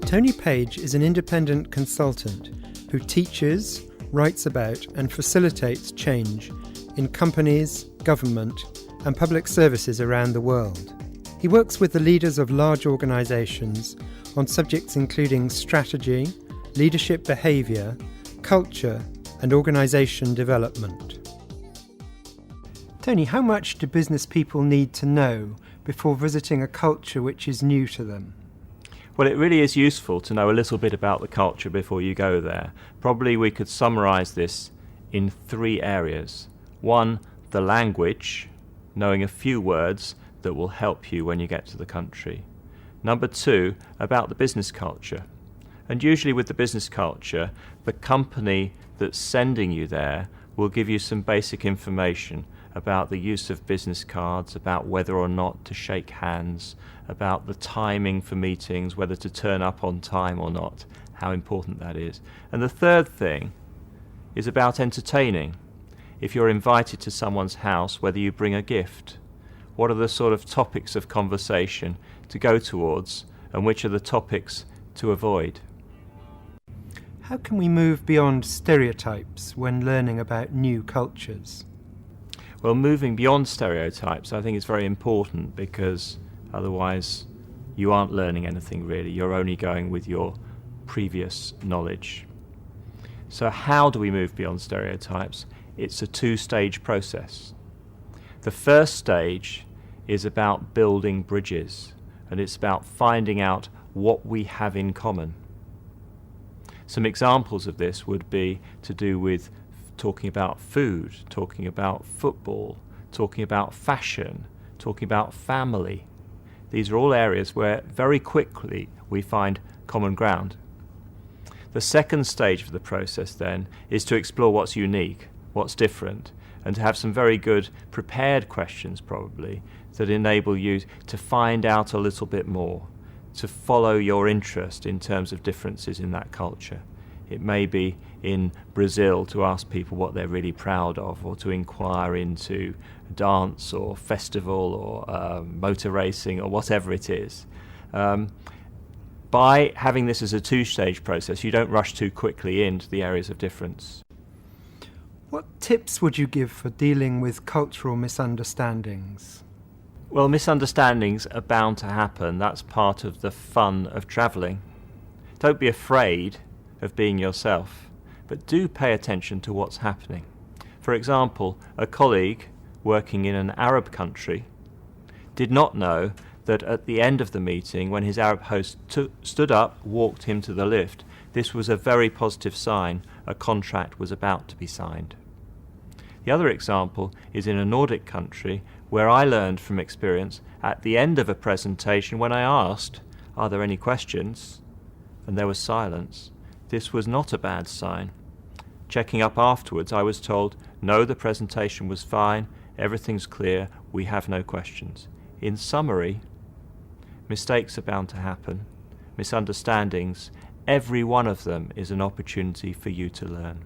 Tony Page is an independent consultant who teaches, writes about and facilitates change in companies, government and public services around the world. He works with the leaders of large organisations on subjects including strategy, leadership behaviour, culture and organisation development. Tony, how much do business people need to know before visiting a culture which is new to them? Well, it really is useful to know a little bit about the culture before you go there. Probably we could summarise this in 3 areas. 1, the language, knowing a few words that will help you when you get to the country. Number 2, about the business culture. And usually with the business culture, the company that's sending you there will give you some basic information about the use of business cards, about whether or not to shake hands, about the timing for meetings, whether to turn up on time or not, how important that is. And the third thing is about entertaining. If you're invited to someone's house, whether you bring a gift, what are the sort of topics of conversation to go towards and which are the topics to avoid? How can we move beyond stereotypes when learning about new cultures? Well, moving beyond stereotypes I think is very important, because otherwise you aren't learning anything really. You're only going with your previous knowledge. So how do we move beyond stereotypes? It's a 2-stage process. The first stage is about building bridges, and it's about finding out what we have in common. Some examples of this would be to do with talking about food, talking about football, talking about fashion, talking about family. These are all areas where very quickly we find common ground. The second stage of the process then is to explore what's unique, what's different, and to have some very good prepared questions probably that enable you to find out a little bit more, to follow your interest in terms of differences in that culture. It may be in Brazil to ask people what they're really proud of, or to inquire into dance or festival or motor racing or whatever it is. By having this as a 2-stage process, you don't rush too quickly into the areas of difference. What tips would you give for dealing with cultural misunderstandings? Well, misunderstandings are bound to happen. That's part of the fun of travelling. Don't be afraid of being yourself, but do pay attention to what's happening. For example, a colleague working in an Arab country did not know that at the end of the meeting, when his Arab host stood up, walked him to the lift, this was a very positive sign. A contract was about to be signed. The other example is in a Nordic country where I learned from experience at the end of a presentation, when I asked, "Are there any questions?" and there was silence, this was not a bad sign. Checking up afterwards, I was told, no, the presentation was fine, everything's clear, we have no questions. In summary, mistakes are bound to happen, misunderstandings, every one of them is an opportunity for you to learn.